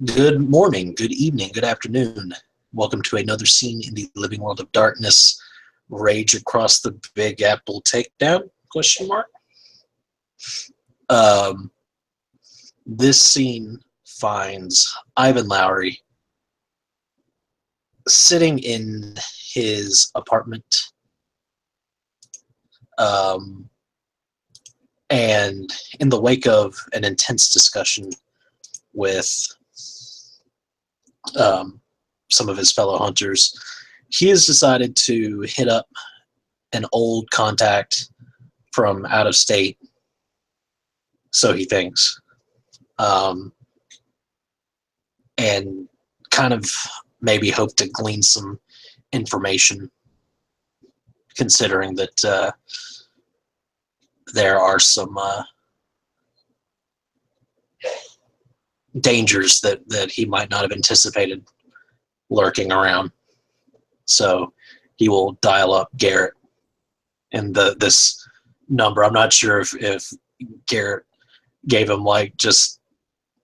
Good morning, good evening, good afternoon. Welcome to another scene in the living world of darkness. Rage across the Big Apple takedown? Question mark. Um, this scene finds Ivan Lowry sitting in his apartment, um, and in the wake of an intense discussion with um, some of his fellow hunters, he has decided to hit up an old contact from out of state, so he thinks, um, and kind of maybe hope to glean some information, considering that there are some dangers that he might not have anticipated lurking around. So he will dial up Garrett and this number. I'm not sure if Garrett gave him like just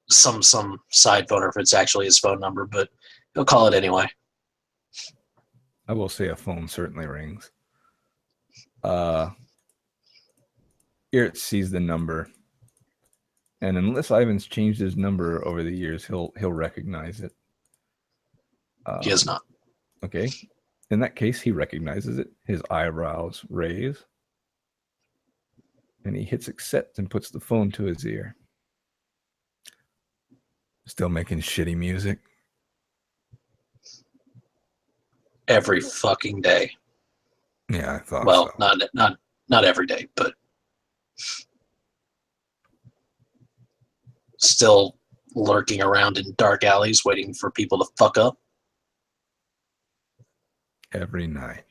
some side phone or if it's actually his phone number, but he'll call it anyway. I will say a phone certainly rings. Garrett sees the number, and unless Ivan's changed his number over the years, he'll recognize it. He has not. Okay. In that case, he recognizes it. His eyebrows raise, and he hits accept and puts the phone to his ear. Still making shitty music? Every fucking day. Yeah, I thought well, so. not every day, but still lurking around in dark alleys waiting for people to fuck up. Every night.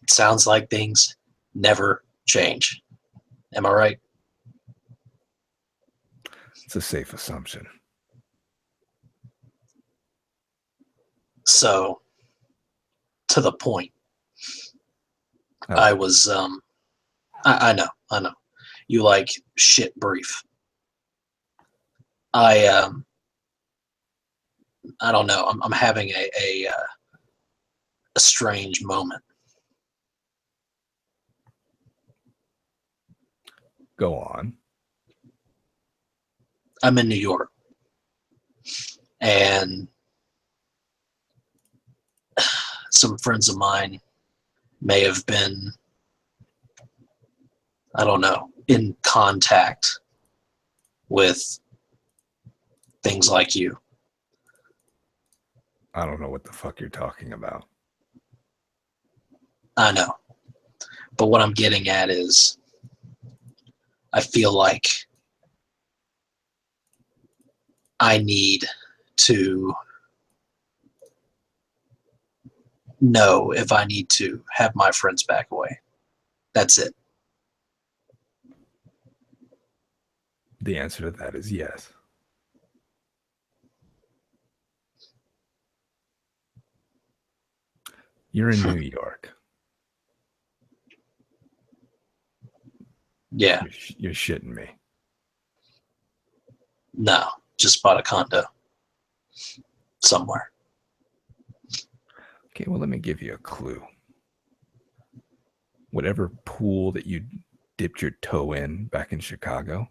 Sounds like things never change. Am I right? It's a safe assumption. So, to the point. I was, I know. You like shit brief. I don't know. I'm having a strange moment. Go on. I'm in New York, and some friends of mine may have been, I don't know, in contact with things like you. I don't know what the fuck you're talking about. I know. But what I'm getting at is I feel like I need to know if I need to have my friends back away. That's it. The answer to that is yes. You're in New York. Yeah. You're shitting me. No, just bought a condo somewhere. Okay, well, let me give you a clue. Whatever pool that you dipped your toe in back in Chicago,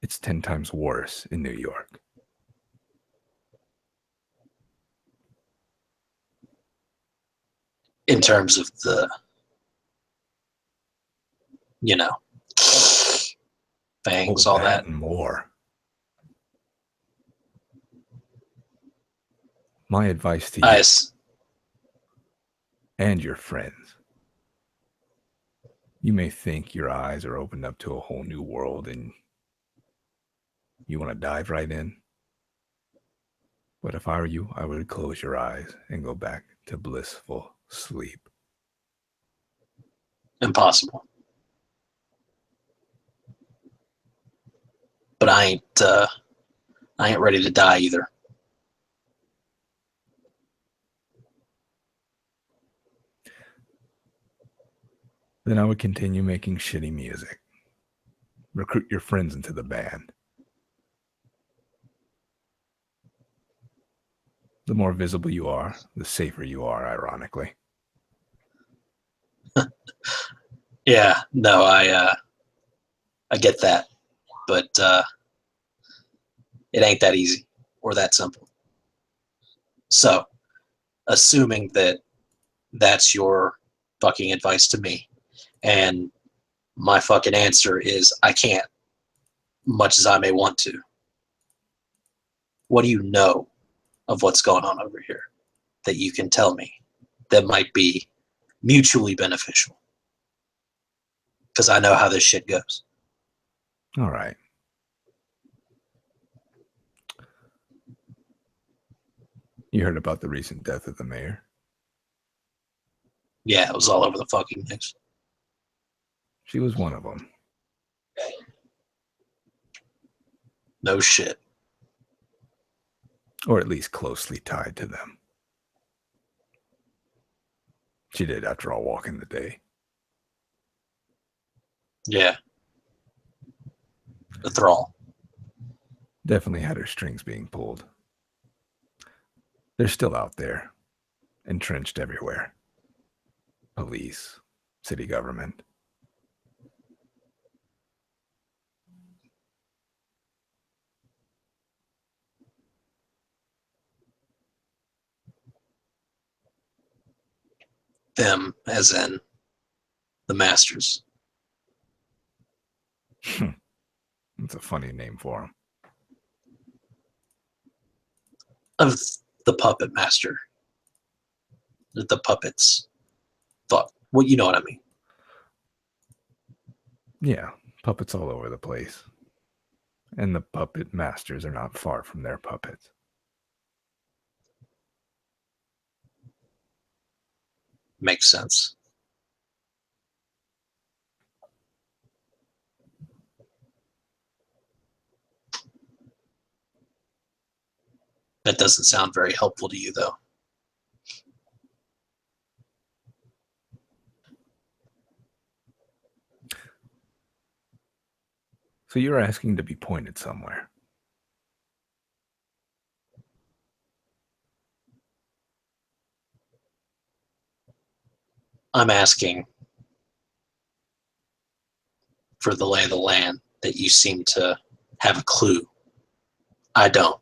it's 10 times worse in New York. In terms of the, fangs, all that. And more. My advice to you and your friends, you may think your eyes are opened up to a whole new world and you want to dive right in. But if I were you, I would close your eyes and go back to blissful sleep. Impossible. But I ain't ready to die either. Then I would continue making shitty music. Recruit your friends into the band. The more visible you are, the safer you are, ironically. Yeah, no, I get that, but it ain't that easy or that simple. So, assuming that that's your fucking advice to me, and my fucking answer is I can't, much as I may want to. What do you know of what's going on over here that you can tell me that might be mutually beneficial? Because I know how this shit goes. All right. You heard about the recent death of the mayor? Yeah, it was all over the fucking news. She was one of them. No shit. Or at least closely tied to them. She did, after all, walk in the day. Yeah. The thrall. Definitely had her strings being pulled. They're still out there, entrenched everywhere. Police, city government. Them, as in the masters. That's a funny name for them. Of the puppet master. The puppets. Thought. Well, you know what I mean. Yeah, puppets all over the place. And the puppet masters are not far from their puppets. Makes sense. That doesn't sound very helpful to you, though. So you're asking to be pointed somewhere. I'm asking for the lay of the land that you seem to have a clue. I don't.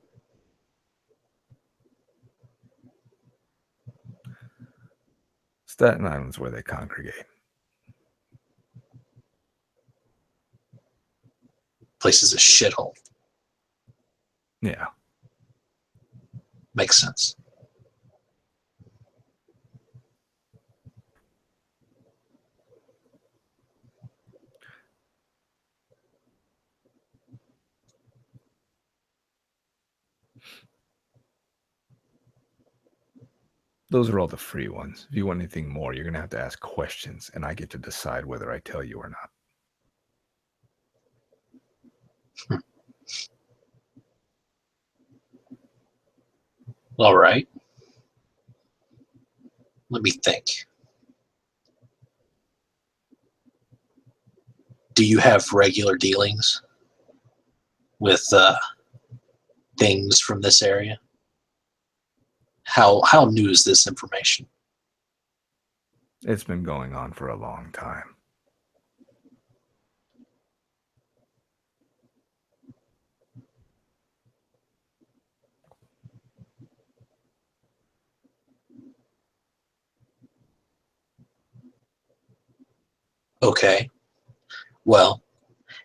Staten Island's where they congregate. Place is a shithole. Yeah. Makes sense. Those are all the free ones. If you want anything more, you're going to have to ask questions, and I get to decide whether I tell you or not. All right. Let me think. Do you have regular dealings with things from this area? How new is this information? It's been going on for a long time. Okay. Well,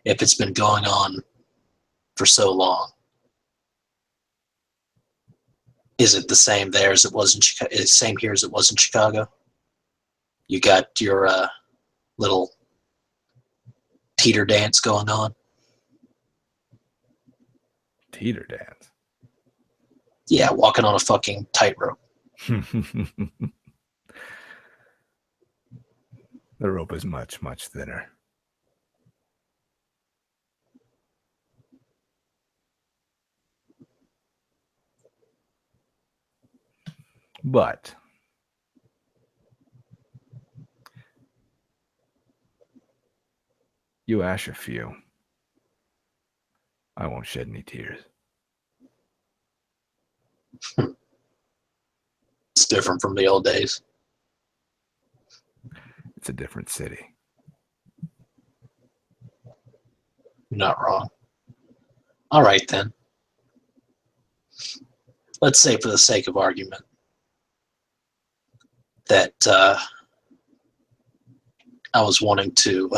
if it's been going on for so long, is it the same there as it was in Chicago? Is it same here as it was in Chicago? You got your little teeter dance going on? Teeter dance. Yeah, walking on a fucking tightrope. The rope is much, much thinner. But you ash a few, I won't shed any tears. It's different from the old days. It's a different city. You're not wrong. All right, then. Let's say, for the sake of argument, that I was wanting to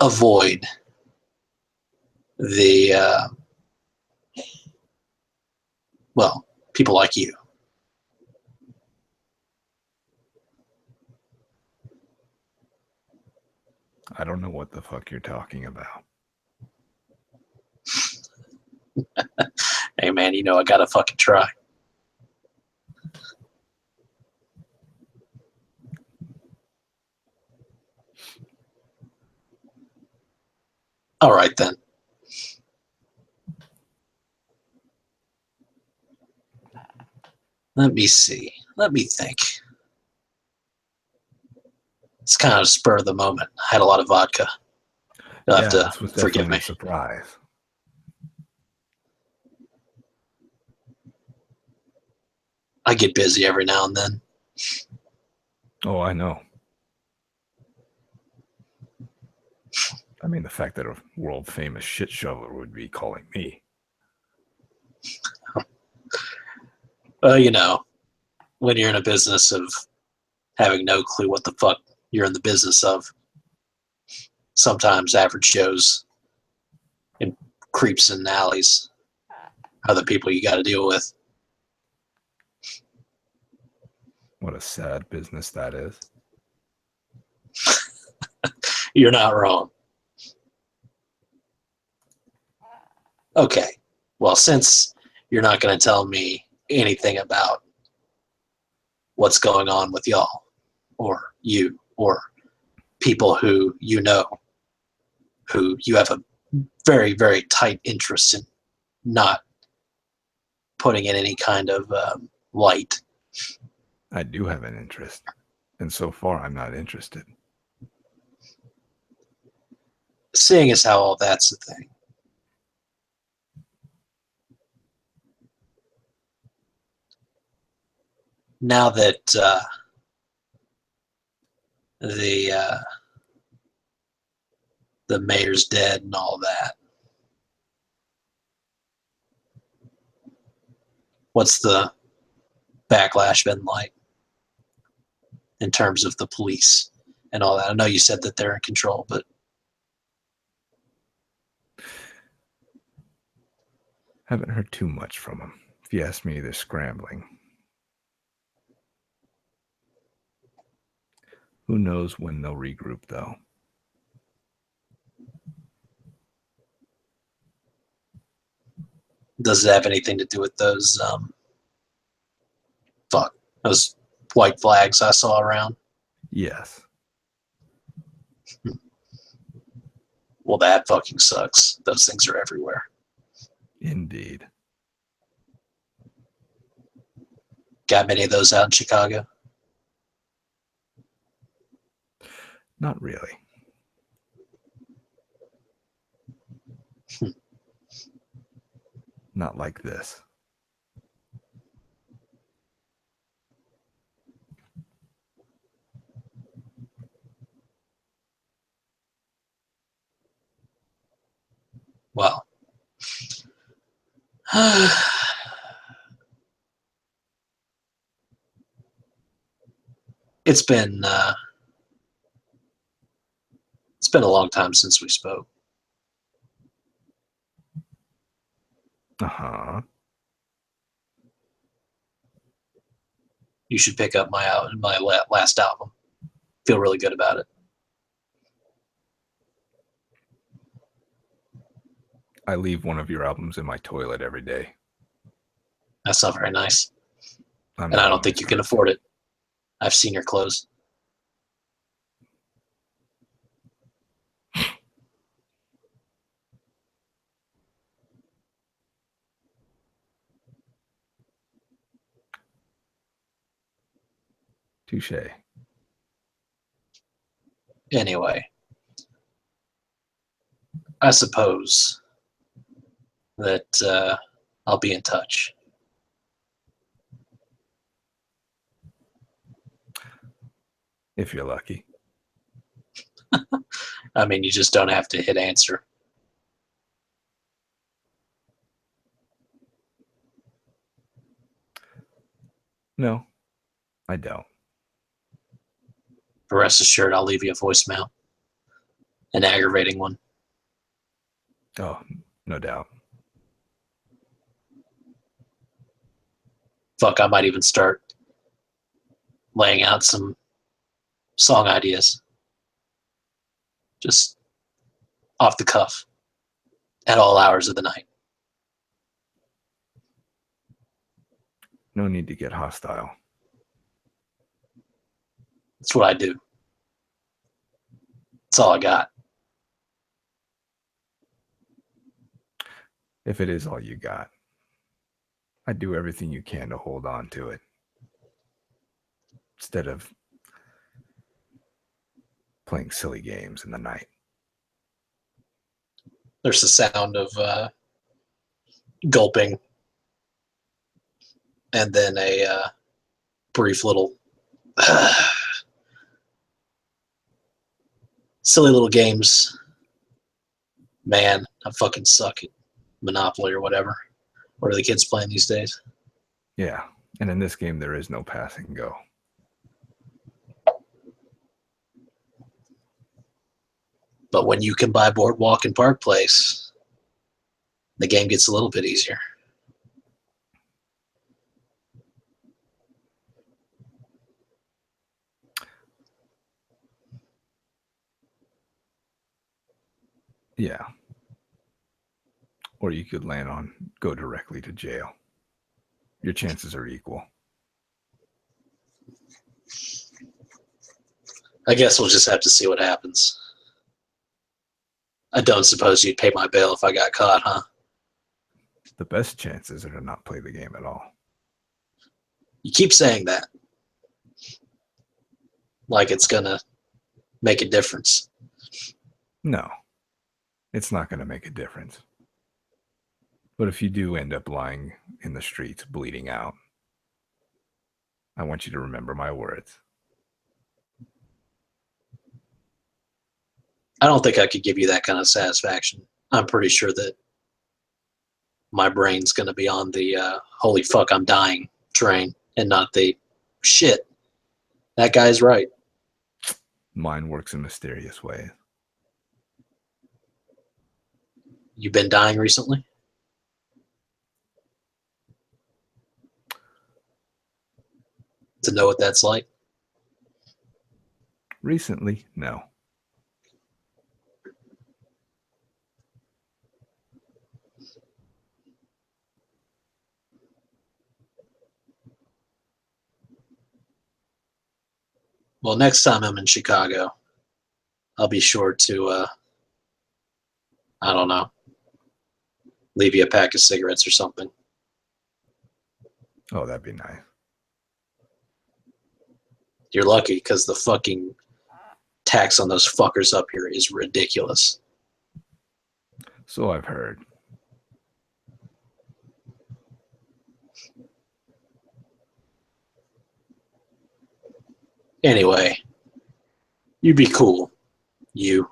avoid the, well, people like you. I don't know what the fuck you're talking about. Hey, man, you know I gotta fucking try. All right, then. Let me see. Let me think. It's kind of spur of the moment. I had a lot of vodka. You'll have to This was forgive definitely me. a surprise. I get busy every now and then. Oh, I know. I mean, the fact that a world famous shit shoveler would be calling me. Well, you know, when you're in a business of having no clue what the fuck you're in the business of, sometimes average Joes and creeps in alleys are the people you got to deal with. What a sad business that is. You're not wrong. Okay. Well, since you're not going to tell me anything about what's going on with y'all or you or people who you know, who you have a very, very tight interest in not putting in any kind of light. I do have an interest, and so far I'm not interested. Seeing as how all that's the thing, now that the mayor's dead and all that, what's the backlash been like in terms of the police and all that? I know you said that they're in control, but Haven't heard too much from them. If you ask me, they're scrambling. Who knows when they'll regroup, though? does it have anything to do with those those white flags I saw around? Yes. Well, that fucking sucks. Those things are everywhere. Indeed. Got many of those out in Chicago? Not really. Not like this. Well, it's been a long time since we spoke. Uh-huh. You should pick up my last album. Feel really good about it. I leave one of your albums in my toilet every day. That's not very nice. I'm And I not don't think always you can nice. afford it. I've seen your clothes. Touche. Anyway, I suppose that I'll be in touch. If you're lucky. I mean, you just don't have to hit answer. No, I don't. But rest assured, I'll leave you a voicemail. An aggravating one. Oh, no doubt. Fuck, I might even start laying out some song ideas. Just off the cuff at all hours of the night. No need to get hostile. That's what I do. That's all I got. If it is all you got, I'd do everything you can to hold on to it. Instead of playing silly games in the night. There's the sound of gulping and then a brief little silly little games. Man, I fucking suck at Monopoly or whatever. What are the kids playing these days? Yeah, and in this game, there is no pass and go. But when you can buy Boardwalk and Park Place, the game gets a little bit easier. Yeah. Or you could land on go directly to jail. Your chances are equal. I guess we'll just have to see what happens. I don't suppose you'd pay my bail if I got caught, huh? The best chances are to not play the game at all. You keep saying that. Like it's gonna make a difference. No, it's not going to make a difference. But if you do end up lying in the streets bleeding out, I want you to remember my words. I don't think I could give you that kind of satisfaction. I'm pretty sure that my brain's going to be on the holy fuck, I'm dying train and not the shit. That guy's right. Mine works in mysterious ways. You've been dying recently? To know what that's like? Recently, no. Well, next time I'm in Chicago, I'll be sure to, I don't know, leave you a pack of cigarettes or something. Oh, that'd be nice. You're lucky because the fucking tax on those fuckers up here is ridiculous. So I've heard. Anyway, you'd be cool. You.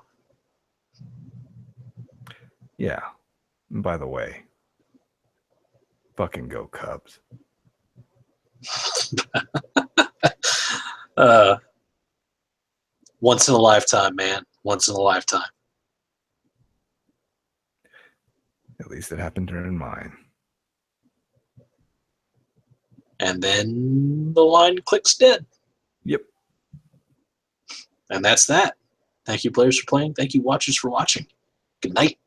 Yeah. And by the way, fucking go Cubs. Once in a lifetime, man. Once in a lifetime. At least it happened during mine. And then the line clicks dead. Yep. And that's that. Thank you, players, for playing. Thank you, watchers, for watching. Good night.